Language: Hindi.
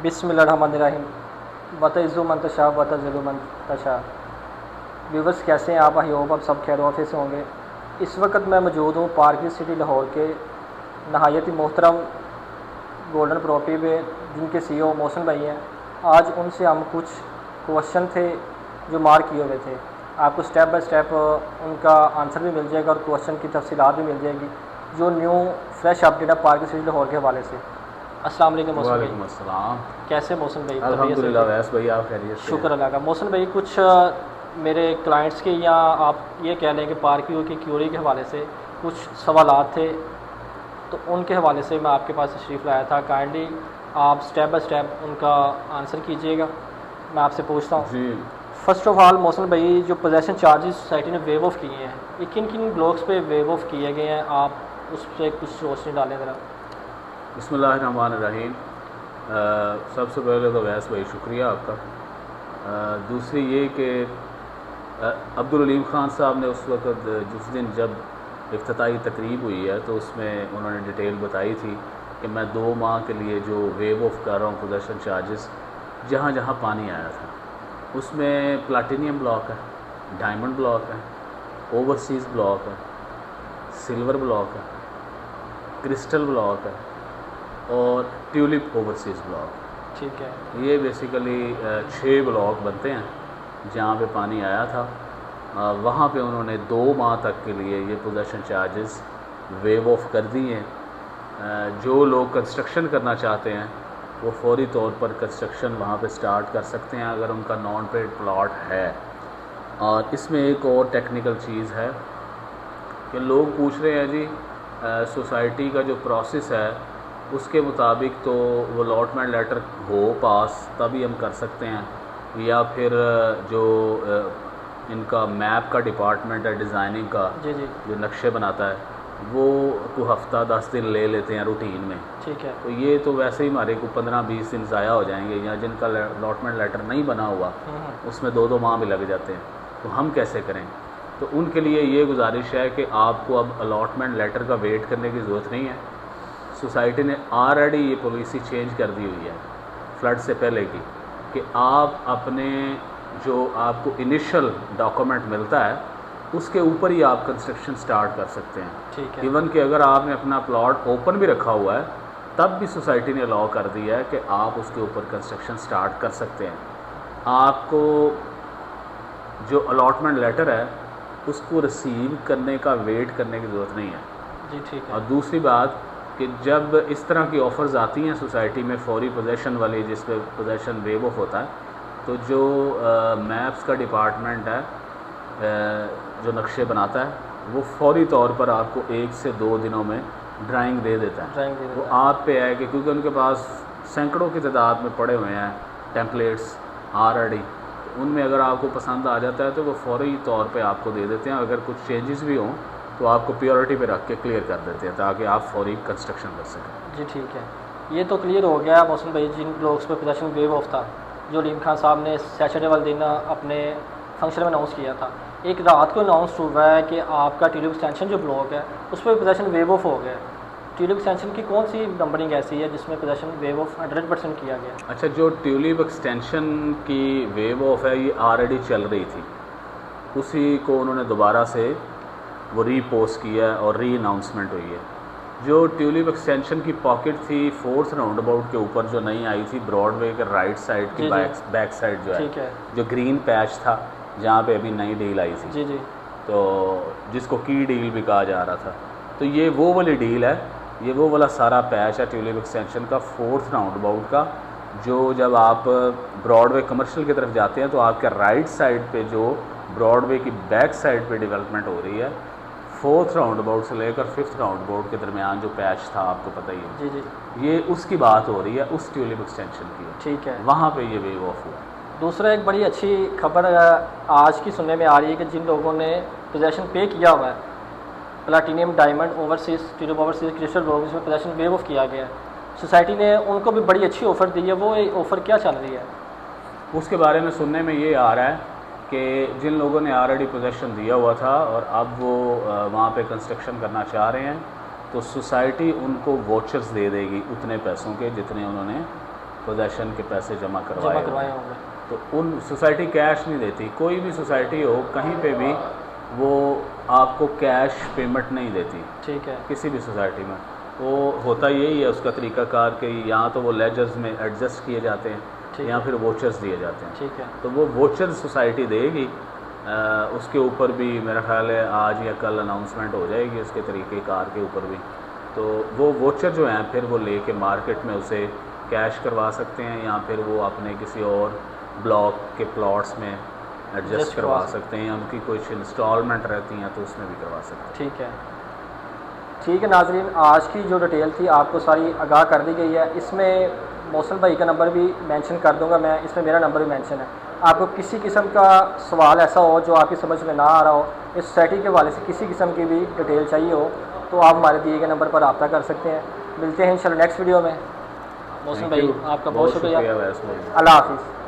बिस्मिल्लाहिर्रहमानिर्रहीम। वतइज़्ज़ु मन तशा वतज़िल्लु मन तशा। व्यूवर्स कैसे हैं आप? आई होप आप सब खैर वाफियत से होंगे। इस वक्त मैं मौजूद हूँ पार्क सिटी लाहौर के नहायत ही मोहतरम गोल्डन प्रॉपर्टी पे, जिनके CEO मोहसिन भाई हैं। आज उनसे हम कुछ क्वेश्चन थे जो मार्क किए हुए थे, आपको स्टेप बाय स्टेप उनका आंसर भी मिल जाएगा और क्वेश्चन की तफसीलात भी मिल जाएगी जो न्यू फ्रेश अपडेट है पार्क सिटी लाहौर के हवाले से। अस्सलाम वालेकुम मौसम भाई। वालेकुम अस्सलाम। कैसे मौसम भाई? अल्हम्दुलिल्लाह वैस भाई, आप खैरियत से शुक्र हैं? अल्लाह का। मौसम भाई कुछ मेरे क्लाइंट्स के या आप ये कह लें कि पार्किंग की क्यूरी के हवाले से कुछ सवालात थे, तो उनके हवाले से मैं आपके पास तशरीफ़ लाया था। काइंडली आप स्टेप बाय स्टेप उनका आंसर कीजिएगा। मैं आपसे पूछता हूँ, जी फ़र्स्ट ऑफ़ ऑल मौसम भाई, जो पोजेसन चार्जेस सोसाइटी ने वेव ऑफ किए हैं, ये किन किन ब्लॉक्स पे वेव ऑफ किए गए हैं? आप उस पर कुछ रोशनी डालें ज़रा। बिस्मिल्लाहिर्रहमानिर्रहीम। सबसे पहले तो वैस भाई शुक्रिया आपका। दूसरी ये कि अब्दुल अलीम ख़ान साहब ने उस वक़्त जिस दिन जब इफ्तिताई तकरीब हुई है तो उसमें उन्होंने डिटेल बताई थी कि मैं 2 माह के लिए जो वेव ऑफ कर रहा हूँ पोजेसन चार्जेस, जहाँ जहाँ पानी आया था उसमें प्लाटीनियम ब्लॉक है, डायमंड ब्लॉक है, ओवरसीज़ ब्लॉक है, सिल्वर ब्लॉक है, क्रिस्टल ब्लॉक है और ट्यूलिप ओवरसीज़ ब्लॉक। ठीक है। ये बेसिकली 6 ब्लॉक बनते हैं जहाँ पे पानी आया था। वहाँ पे उन्होंने 2 माह तक के लिए ये पोजेसन चार्जेस वेव ऑफ कर दिए हैं। जो लोग कंस्ट्रक्शन करना चाहते हैं वो फौरी तौर पर कंस्ट्रक्शन वहाँ पे स्टार्ट कर सकते हैं अगर उनका नॉन पेड प्लॉट है। और इसमें एक और टेक्निकल चीज़ है कि लोग पूछ रहे हैं जी सोसाइटी का जो प्रोसेस है उसके मुताबिक तो वो अलॉटमेंट लेटर हो पास तभी हम कर सकते हैं, या फिर जो इनका मैप का डिपार्टमेंट है डिज़ाइनिंग का, जी जी। जो नक्शे बनाता है, वो को हफ़्ता 10 दिन ले लेते हैं रूटीन में। ठीक है। तो ये तो वैसे ही हमारे को 15-20 दिन ज़ाया हो जाएंगे, या जिनका अलॉटमेंट लेटर नहीं बना हुआ उसमें 2-2 माह भी लग जाते हैं। तो हम कैसे करें? तो उनके लिए ये गुजारिश है कि आपको अब अलॉटमेंट लेटर का वेट करने की ज़रूरत नहीं है। सोसाइटी ने ऑलरेडी ये पॉलिसी चेंज कर दी हुई है फ्लड से पहले की, कि आप अपने जो आपको इनिशियल डॉक्यूमेंट मिलता है उसके ऊपर ही आप कंस्ट्रक्शन स्टार्ट कर सकते हैं। ठीक है। इवन कि अगर आपने अपना प्लॉट ओपन भी रखा हुआ है तब भी सोसाइटी ने अलाउ कर दिया है कि आप उसके ऊपर कंस्ट्रक्शन स्टार्ट कर सकते हैं। आपको जो अलॉटमेंट लेटर है उसको रिसीव करने का वेट करने की ज़रूरत नहीं है। जी ठीक है। और दूसरी बात कि जब इस तरह की ऑफ़र्स आती हैं सोसाइटी में फौरी पोजेसन वाली, जिस पे पोजेसन वेव ऑफ होता है, तो जो मैप्स का डिपार्टमेंट है जो नक्शे बनाता है वो फौरी तौर पर आपको 1 से 2 दिनों में ड्राइंग दे देता है। ड्राइंग दे वो देता है। आप पे है कि क्योंकि उनके पास सैकड़ों की तादाद में पड़े हुए हैं टेम्पलेट्स ऑलरेडी, उनमें अगर आपको पसंद आ जाता है तो वो फौरी तौर पे आपको दे देते हैं। अगर कुछ चेंजेस भी हों तो आपको प्योरिटी पे रख के क्लियर कर देते हैं ताकि आप फौरी कंस्ट्रक्शन कर सकें। जी ठीक है। ये तो क्लियर हो गया मौसम भाई, जिन ब्लॉक्स पे पोजेसन वेव ऑफ था, जो अलीम खान साहब ने सैटरडे वाले दिन अपने फंक्शन में अनाउंस किया था। एक रात को अनाउंस हुआ है कि आपका ट्यूलिप एक्सटेंशन जो ब्लॉक है उस पर पोजेसन वेव ऑफ हो गया। ट्यूलिप एक्सटेंशन की कौन सी नंबरिंग ऐसी है जिसमें पोजेसन वेव ऑफ 100% किया गया? अच्छा, जो ट्यूलिप एक्सटेंशन की वेव ऑफ है ये ऑलरेडी चल रही थी, उसी को उन्होंने दोबारा से वो रीपोस्ट किया है और री अनाउंसमेंट हुई है। जो ट्यूलिप एक्सटेंशन की पॉकेट थी 4th राउंड अबाउट के ऊपर जो नई आई थी ब्रॉडवे के राइट साइड की बैक साइड जो ठीक है। जो ग्रीन पैच था जहाँ पे अभी नई डील आई थी, जी जी। तो जिसको की डील भी कहा जा रहा था, तो ये वो वाली डील है, ये वो वाला सारा पैच है ट्यूलिप एक्सटेंशन का 4th राउंड अबाउट का। जो जब आप ब्रॉडवे कमर्शियल की तरफ जाते हैं तो आपके राइट साइड पे जो ब्रॉडवे की बैक साइड पे डेवलपमेंट हो रही है, 4th राउंड अबाउट से लेकर 5th राउंड अबाउट के दरमियान जो पैच था आपको पता ही है, जी जी। ये उसकी बात हो रही है, उस ट्यूलिप एक्सटेंशन की। ठीक है। वहाँ पे ये वेव ऑफ हुआ। दूसरा एक बड़ी अच्छी खबर आज की सुनने में आ रही है कि जिन लोगों ने पोजेसन पे किया हुआ है platinum diamond overseas tulip overseas crystal block, जिसमें पोजेसन वेव ऑफ किया गया है, सोसाइटी ने उनको भी बड़ी अच्छी ऑफ़र दी है। वो ऑफ़र क्या चल रही है? उसके बारे में सुनने में ये आ रहा है कि जिन लोगों ने ऑलरेडी पोजेसन दिया हुआ था और अब वो वहाँ पे कंस्ट्रक्शन करना चाह रहे हैं, तो सोसाइटी उनको वोचर्स दे देगी उतने पैसों के जितने उन्होंने पोजेशन के पैसे जमा करवाए करवाए होंगे। होंगे। तो उन सोसाइटी कैश नहीं देती, कोई भी सोसाइटी हो कहीं पे भी वो आपको कैश पेमेंट नहीं देती ठीक है। किसी भी सोसाइटी में। वो होता यही है उसका तरीक़ाकार कि यहाँ तो वो लेजर्स में एडजस्ट किए जाते हैं या फिर वोचर्स दिए जाते हैं। ठीक है। तो वो वोचर सोसाइटी देगी, उसके ऊपर भी मेरा ख्याल है आज या कल अनाउंसमेंट हो जाएगी उसके तरीक़ेकार के ऊपर भी। तो वो वोचर जो हैं फिर वो लेके मार्केट में उसे कैश करवा सकते हैं या फिर वो अपने किसी और ब्लॉक के प्लॉट्स में एडजस्ट करवा सकते हैं या उनकी कुछ इंस्टॉलमेंट रहती हैं तो उसमें भी करवा सकते हैं। ठीक है। ठीक है नाजरीन, आज की जो डिटेल थी आपको सारी आगाह कर दी गई है। इसमें मौसल भाई का नंबर भी मेंशन कर दूंगा मैं, इसमें मेरा नंबर भी मेंशन है। आपको किसी किस्म का सवाल ऐसा हो जो आपकी समझ में ना आ रहा हो, इस सोसाइटी के हवाले से किसी किस्म की भी डिटेल चाहिए हो, तो आप हमारे दिए गए नंबर पर रब्ता कर सकते हैं। मिलते हैं इंशाल्लाह नेक्स्ट वीडियो में। मौसल भाई आपका बहुत शुक्रिया। वैसे अल्लाह हाफिज़।